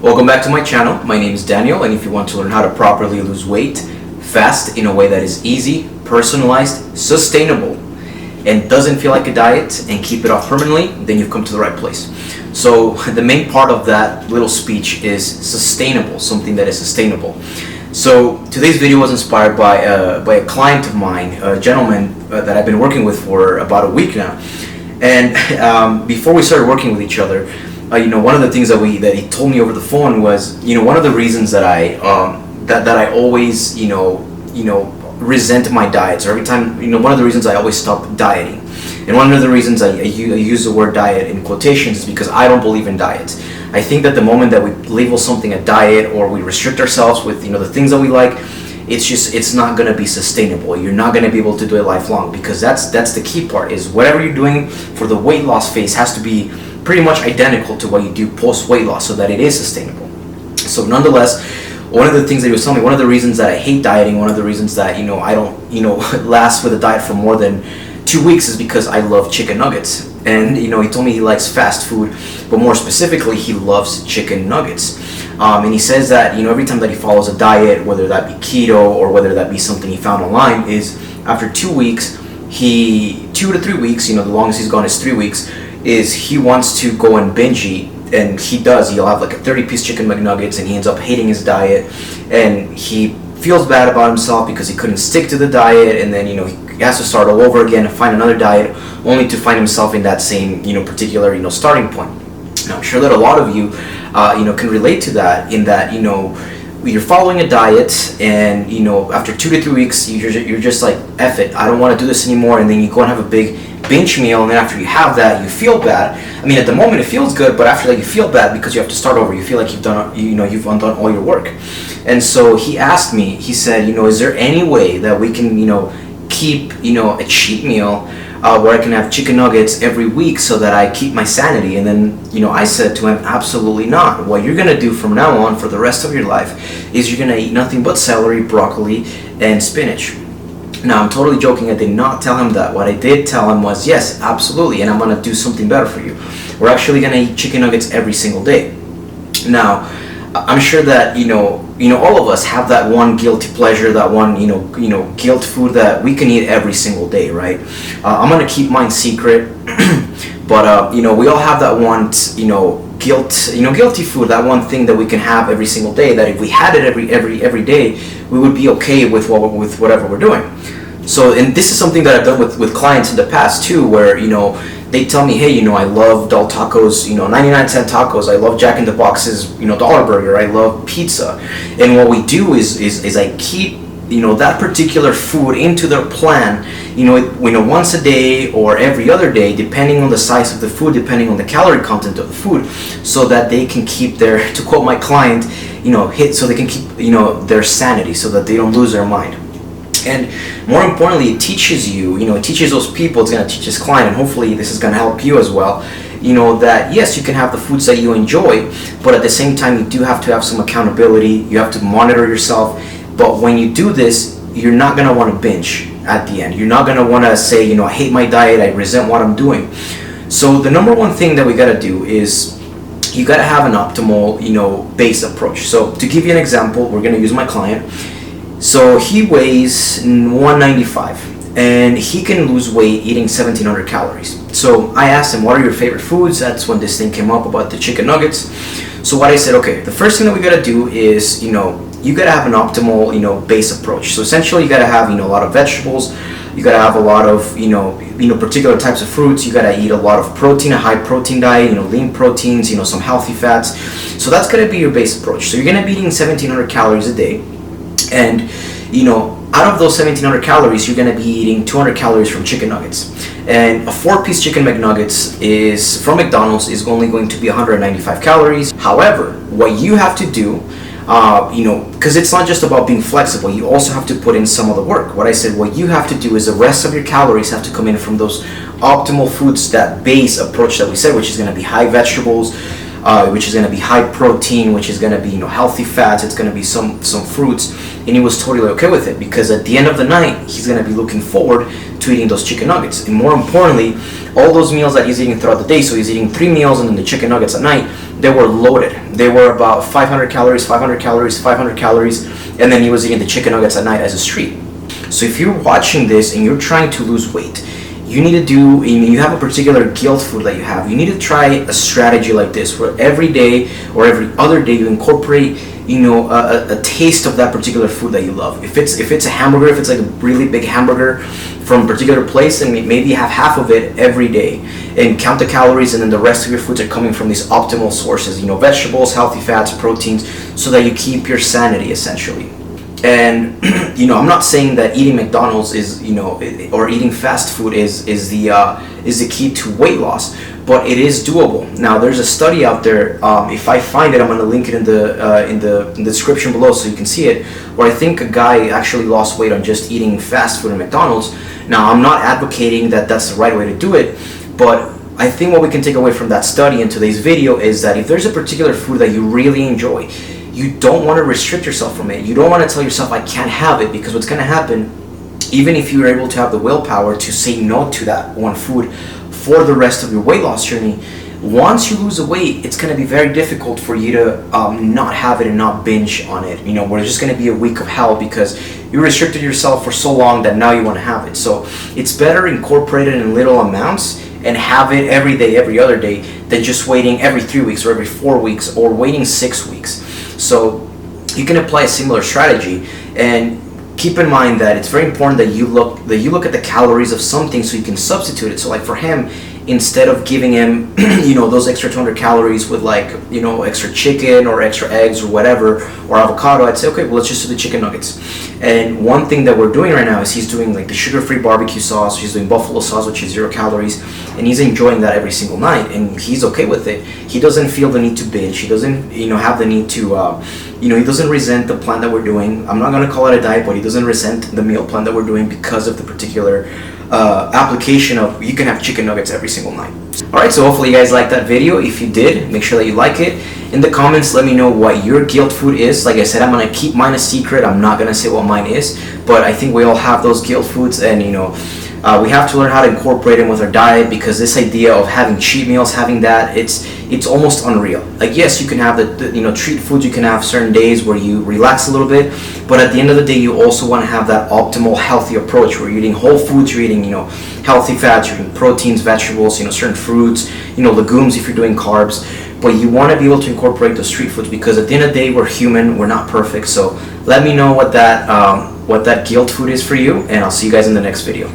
Welcome back to my channel. My name is Daniel, and if you want to learn how to properly lose weight fast in a way that is easy, personalized, sustainable, and doesn't feel like a diet and keep it off permanently, then you've come to the right place. So the main part of that little speech is sustainable, something that is sustainable. So today's video was inspired by a client of mine, a gentleman that I've been working with for about a week now. And before we started working with each other, one of the things that he told me over the phone was, one of the reasons that I always, resent my diets, or every time, one of the reasons I always stop dieting, and one of the reasons I use the word diet in quotations is because I don't believe in diets. I think that the moment that we label something a diet or we restrict ourselves with, the things that we like, it's not going to be sustainable. You're not going to be able to do it lifelong, because that's the key part, is whatever you're doing for the weight loss phase has to be pretty much identical to what you do post weight loss, so that it is sustainable. So nonetheless, one of the things that he was telling me, one of the reasons that I hate dieting, one of the reasons that I don't last with a diet for more than 2 weeks is because I love chicken nuggets. And he told me he likes fast food, but more specifically he loves chicken nuggets. And he says that every time that he follows a diet, whether that be keto or whether that be something he found online, is after 2 weeks, 2 to 3 weeks, the longest he's gone is 3 weeks, is he wants to go and binge eat. And he does. He'll have like a 30-piece chicken McNuggets, and he ends up hating his diet, and he feels bad about himself because he couldn't stick to the diet, and then he has to start all over again and find another diet, only to find himself in that same particular starting point. Now I'm sure that a lot of you can relate to that, in that you're following a diet, and after 2 to 3 weeks you're just like, F it, I don't want to do this anymore, and then you go and have a big binge meal, and then after you have that you feel bad. I mean, at the moment it feels good, but after that you feel bad because you have to start over. You feel like you've undone all your work. And so he asked me, he said, is there any way that we can keep a cheat meal where I can have chicken nuggets every week so that I keep my sanity? And then I said to him, absolutely not. What you're gonna do from now on for the rest of your life is you're gonna eat nothing but celery, broccoli, and spinach. Now, I'm totally joking. I did not tell him that. What I did tell him was, yes, absolutely, and I'm going to do something better for you. We're actually going to eat chicken nuggets every single day. Now, I'm sure that, all of us have that one guilty pleasure, that one, guilt food that we can eat every single day, right? I'm going to keep mine secret, but, we all have that one, guilty food, that one thing that we can have every single day, that if we had it every day, we would be okay with whatever we're doing. So, and this is something that I've done with clients in the past too, where they tell me, hey, I love Del Tacos, 99-cent tacos, I love Jack in the Box's dollar burger, I love pizza. And what we do is I keep that particular food into their plan, once a day or every other day, depending on the size of the food, depending on the calorie content of the food, so that they can keep their, to quote my client, so they can keep their sanity, so that they don't lose their mind. And more importantly, it teaches you, it teaches those people, it's going to teach this client, and hopefully this is going to help you as well, that yes, you can have the foods that you enjoy, but at the same time you do have to have some accountability, you have to monitor yourself. But when you do this, you're not going to want to binge at the end. You're not going to want to say, I hate my diet, I resent what I'm doing. So the number one thing that we got to do is you got to have an optimal, base approach. So to give you an example, we're going to use my client. So he weighs 195 and he can lose weight eating 1,700 calories. So I asked him, what are your favorite foods? That's when this thing came up about the chicken nuggets. So what I said, okay, the first thing that we got to do is, you got to have an optimal, base approach. So essentially you got to have, a lot of vegetables. You got to have a lot of, particular types of fruits. You got to eat a lot of protein, a high protein diet, lean proteins, some healthy fats. So that's going to be your base approach. So you're going to be eating 1,700 calories a day. And, out of those 1,700 calories, you're going to be eating 200 calories from chicken nuggets. And a 4-piece chicken McNuggets from McDonald's is only going to be 195 calories. However, what you have to do, because it's not just about being flexible, you also have to put in some of the work. What I said, what you have to do is the rest of your calories have to come in from those optimal foods, that base approach that we said, which is going to be high vegetables, which is going to be high protein, which is going to be healthy fats, it's going to be some fruits. And he was totally okay with it, because at the end of the night he's going to be looking forward to eating those chicken nuggets. And more importantly, all those meals that he's eating throughout the day, so he's eating 3 meals and then the chicken nuggets at night, they were loaded. They were about 500 calories, 500 calories, 500 calories, and then he was eating the chicken nuggets at night as a treat. So if you're watching this and you're trying to lose weight, you need to do, you have a particular guilt food that you have, you need to try a strategy like this where every day or every other day you incorporate a taste of that particular food that you love. If it's a hamburger, if it's like a really big hamburger from a particular place, and maybe have half of it every day and count the calories, and then the rest of your foods are coming from these optimal sources, vegetables, healthy fats, proteins, so that you keep your sanity essentially. And I'm not saying that eating McDonald's is or eating fast food is the key to weight loss, but it is doable. Now there's a study out there. If I find it, I'm going to link it in the description below so you can see it. Where I think a guy actually lost weight on just eating fast food at McDonald's. Now I'm not advocating that that's the right way to do it, but I think what we can take away from that study in today's video is that if there's a particular food that you really enjoy, you don't want to restrict yourself from it. You don't want to tell yourself, I can't have it, because what's going to happen, even if you're able to have the willpower to say no to that one food for the rest of your weight loss journey, once you lose the weight, it's going to be very difficult for you to not have it and not binge on it. Where it's just going to be a week of hell because you restricted yourself for so long that now you want to have it. So it's better incorporated in little amounts and have it every day, every other day, than just waiting every 3 weeks or every 4 weeks or waiting 6 weeks. So you can apply a similar strategy, and keep in mind that it's very important that you look at the calories of something so you can substitute it. So like for him, instead of giving him those extra 200 calories with extra chicken or extra eggs or whatever, or avocado, I'd say, okay, well, let's just do the chicken nuggets. And one thing that we're doing right now is he's doing like the sugar-free barbecue sauce. He's doing buffalo sauce, which is 0 calories, and he's enjoying that every single night, and he's okay with it. He doesn't feel the need to binge. He doesn't have the need to he doesn't resent the plan that we're doing. I'm not going to call it a diet, but he doesn't resent the meal plan that we're doing because of the particular application of you can have chicken nuggets every single night. Alright, so hopefully you guys liked that video. If you did, make sure that you like it. In the comments, let me know what your guilt food is. Like I said, I'm going to keep mine a secret. I'm not going to say what mine is, but I think we all have those guilt foods, and we have to learn how to incorporate them with our diet, because this idea of having cheat meals, having that, it's almost unreal. Like, yes, you can have the treat foods, you can have certain days where you relax a little bit, but at the end of the day, you also want to have that optimal healthy approach where you're eating whole foods, you're eating healthy fats, you're eating proteins, vegetables, certain fruits, legumes if you're doing carbs. But you want to be able to incorporate those street foods, because at the end of the day, we're human, we're not perfect. So let me know what that guilt food is for you, and I'll see you guys in the next video.